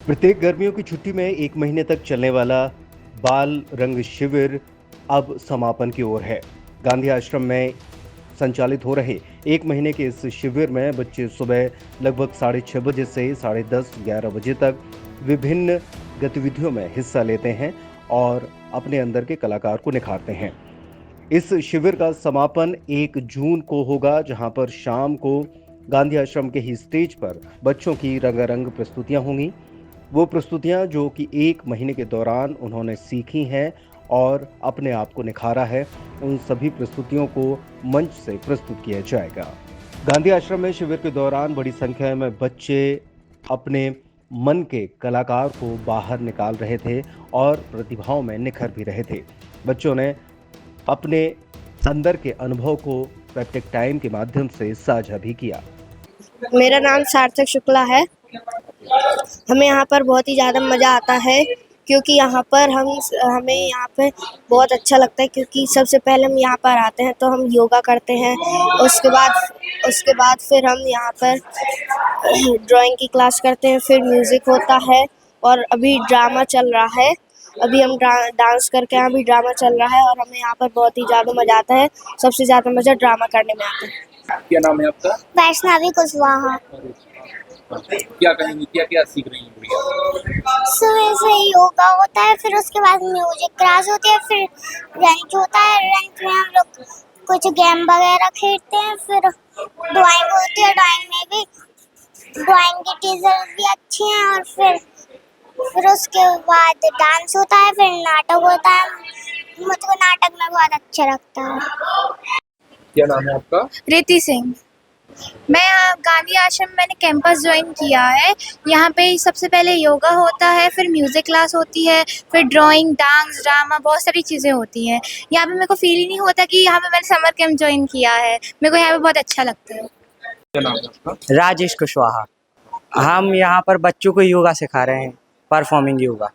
प्रत्येक गर्मियों की छुट्टी में 1 महीने तक चलने वाला बाल रंग शिविर अब समापन की ओर है। गांधी आश्रम में संचालित हो रहे 1 महीने के इस शिविर में बच्चे सुबह लगभग 6:30 बजे से 10:30-11 बजे तक विभिन्न गतिविधियों में हिस्सा लेते हैं और अपने अंदर के कलाकार को निखारते हैं। इस शिविर का समापन 1 जून को होगा, जहां पर शाम को गांधी आश्रम के ही स्टेज पर बच्चों की रंगारंग प्रस्तुतियां होंगी। वो प्रस्तुतियां जो कि 1 महीने के दौरान उन्होंने सीखी हैं और अपने आप को निखारा है, उन सभी प्रस्तुतियों को मंच से प्रस्तुत किया जाएगा। गांधी आश्रम में शिविर के दौरान बड़ी संख्या में बच्चे अपने मन के कलाकार को बाहर निकाल रहे थे और प्रतिभाओं में निखर भी रहे थे। बच्चों ने अपने अंदर के अनुभव को प्रैक्टिक टाइम के माध्यम से साझा भी किया। मेरा नाम सार्थक शुक्ला है। हमें यहाँ पर बहुत ही ज़्यादा मज़ा आता है क्योंकि यहाँ पर हमें यहाँ पे बहुत अच्छा लगता है, क्योंकि सबसे पहले हम यहाँ पर आते हैं तो हम योगा करते हैं। उसके बाद फिर हम यहाँ पर ड्राइंग की क्लास करते हैं, फिर म्यूज़िक होता है और अभी ड्रामा चल रहा है। अभी हम डांस करके यहाँ भी ड्रामा चल रहा है और हमें यहाँ पर बहुत ही ज़्यादा मज़ा आता है। सबसे ज़्यादा मज़ा ड्रामा करने में आता है। क्या नाम है आपका? वैष्णवी कुशवाहा। क्या कहेंगी, क्या क्या सीख रही हैं गुड़िया? सुबह से योगा होता है, फिर उसके बाद म्यूजिक क्लास होती है, फिर रंच होता है। रंच में हम लोग कुछ गेम वगैरह खेलते हैं, फिर ड्राइंग होती है। ड्राइंग में भी ड्राइंग की टीचर भी अच्छी हैं, और फिर उसके बाद डांस होता है, फिर नाटक होता है। मुझको नाटक में बहुत अच्छा लगता है। क्या नाम है आपका? रिति सिंह। मैं यहाँ गांधी आश्रम मैंने कैंपस ज्वाइन किया है। यहाँ पे सबसे पहले योगा होता है, फिर म्यूज़िक क्लास होती है, फिर ड्राइंग, डांस, ड्रामा, बहुत सारी चीज़ें होती हैं। यहाँ पे मेरे को फील ही नहीं होता कि यहाँ पे मैंने समर कैंप ज्वाइन किया है। मेरे को यहाँ पे बहुत अच्छा लगता है। क्या नाम है आपका? राजेश कुशवाहा। हम यहाँ पर बच्चों को योगा सिखा रहे हैं, परफॉर्मिंग योगा,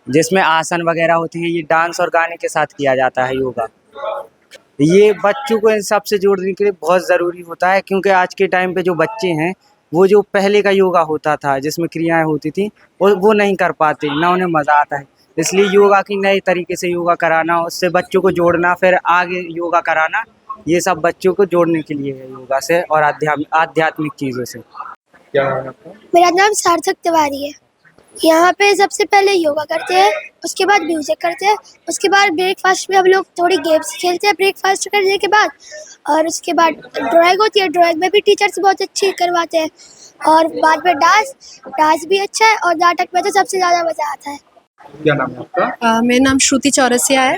जिसमें आसन वगैरह होते हैं। ये डांस और गाने के साथ किया जाता है योगा। ये बच्चों को इन सब से जोड़ने के लिए बहुत ज़रूरी होता है, क्योंकि आज के टाइम पे जो बच्चे हैं वो जो पहले का योगा होता था जिसमें क्रियाएं होती थी वो नहीं कर पाते, ना उन्हें मज़ा आता है। इसलिए योगा की नए तरीके से योगा कराना, उससे बच्चों को जोड़ना, फिर आगे योगा कराना, ये सब बच्चों को जोड़ने के लिए है योगा से और आध्यात्मिक चीज़ों से। क्या नाम है आपका? मेरा नाम सार्थक तिवारी है। यहाँ पे सबसे पहले योगा करते हैं, उसके बाद म्यूजिक करते हैं, उसके बाद ब्रेकफास्ट में हम लोग थोड़ी गेम्स खेलते हैं ब्रेकफास्ट करने के बाद, और उसके बाद ड्राइंग होती है। ड्राइंग में भी टीचर्स बहुत अच्छी करवाते हैं, और बाद में डांस भी अच्छा है, और नाटक में तो सबसे ज़्यादा मज़ा आता है। क्या नाम है आपका? मेरा नाम श्रुति चौरसिया है।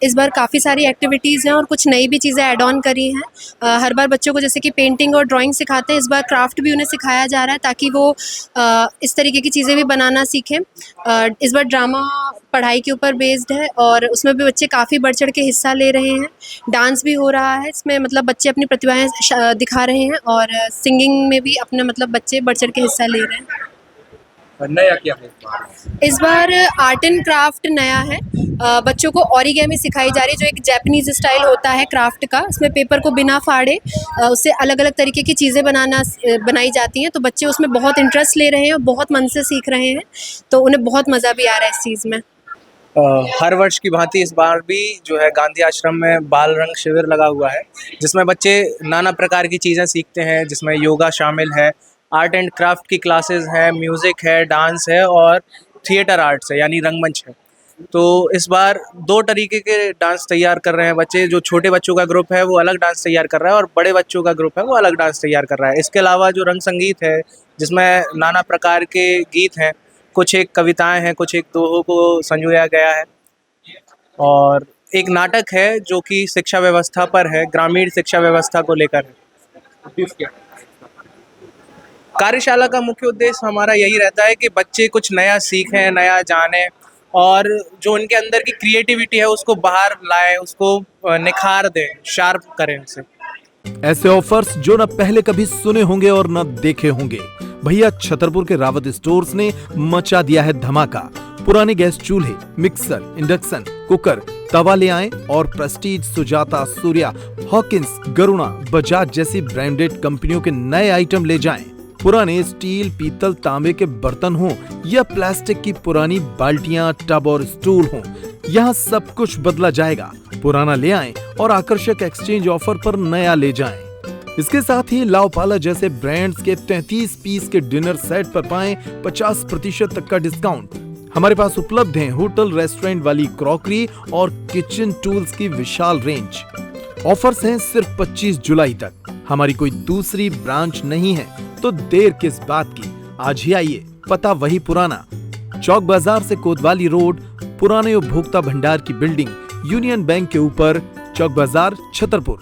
इस बार काफ़ी सारी एक्टिविटीज़ हैं और कुछ नई भी चीज़ें ऐड ऑन करी हैं। हर बार बच्चों को जैसे कि पेंटिंग और ड्राइंग सिखाते हैं, इस बार क्राफ्ट भी उन्हें सिखाया जा रहा है, ताकि वो इस तरीके की चीज़ें भी बनाना सीखें। इस बार ड्रामा पढ़ाई के ऊपर बेस्ड है और उसमें भी बच्चे काफ़ी बढ़ चढ़ के हिस्सा ले रहे हैं। डांस भी हो रहा है, इसमें मतलब बच्चे अपनी प्रतिभाएँ दिखा रहे हैं, और सिंगिंग में भी अपने मतलब बच्चे बढ़ चढ़ के हिस्सा ले रहे हैं। नया क्या है इस बार आर्ट एंड क्राफ्ट नया है। बच्चों को ओरिगेमी सिखाई जा रही है, जो एक जापानीज स्टाइल होता है क्राफ्ट का। इसमें पेपर को बिना फाड़े उससे अलग अलग तरीके की चीज़ें बनाई जाती हैं। तो बच्चे उसमें बहुत इंटरेस्ट ले रहे हैं और बहुत मन से सीख रहे हैं, तो उन्हें बहुत मज़ा भी आ रहा है इस चीज़ में। हर वर्ष की भांति इस बार भी जो है गांधी आश्रम में बाल रंग शिविर लगा हुआ है, जिसमें बच्चे नाना प्रकार की चीज़ें सीखते हैं, जिसमें योगा शामिल है, आर्ट एंड क्राफ्ट की क्लासेस है, म्यूज़िक है, डांस है और थिएटर आर्ट्स है, यानी रंगमंच है। तो इस बार 2 तरीके के डांस तैयार कर रहे हैं बच्चे। जो छोटे बच्चों का ग्रुप है वो अलग डांस तैयार कर रहा है, और बड़े बच्चों का ग्रुप है वो अलग डांस तैयार कर रहा है। इसके अलावा जो रंग संगीत है, जिसमें नाना प्रकार के गीत हैं, कुछ एक कविताएं हैं, कुछ एक दोहों को संजोया गया है, और एक नाटक है जो कि शिक्षा व्यवस्था पर है, ग्रामीण शिक्षा व्यवस्था को लेकर है। कार्यशाला का मुख्य उद्देश्य हमारा यही रहता है कि बच्चे कुछ नया सीखें, नया जानें, और जो उनके अंदर की क्रिएटिविटी है उसको बाहर लाएं, उसको निखार दें, शार्प करें उसे। ऐसे ऑफर्स जो न पहले कभी सुने होंगे और न देखे होंगे। भैया छतरपुर के रावत स्टोर्स ने मचा दिया है धमाका। पुराने गैस चूल्हे, मिक्सर, इंडक्शन, कुकर, तवा ले आएं और प्रेस्टीज, सुजाता, सूर्या, हॉकिंस, गरुणा, बजाज जैसी ब्रांडेड कंपनियों के नए आइटम ले जाएं। पुराने स्टील, पीतल, तांबे के बर्तन हों या प्लास्टिक की पुरानी बाल्टियां, टब और स्टूल हों, यहाँ सब कुछ बदला जाएगा। पुराना ले आएं और आकर्षक एक्सचेंज ऑफर पर नया ले जाएं। इसके साथ ही लाओपाला जैसे ब्रांड्स के 33 पीस के डिनर सेट पर पाएं 50% तक का डिस्काउंट। हमारे पास उपलब्ध हैं होटल रेस्टोरेंट वाली क्रॉकरी और किचन टूल्स की विशाल रेंज। ऑफर्स हैं सिर्फ 25 जुलाई तक। हमारी कोई दूसरी ब्रांच नहीं है तो देर किस बात की, आज ही आइए। पता वही पुराना, चौक बाजार से कोतवाली रोड, पुराने उपभोक्ता भंडार की बिल्डिंग, यूनियन बैंक के ऊपर, चौक बाजार, छतरपुर।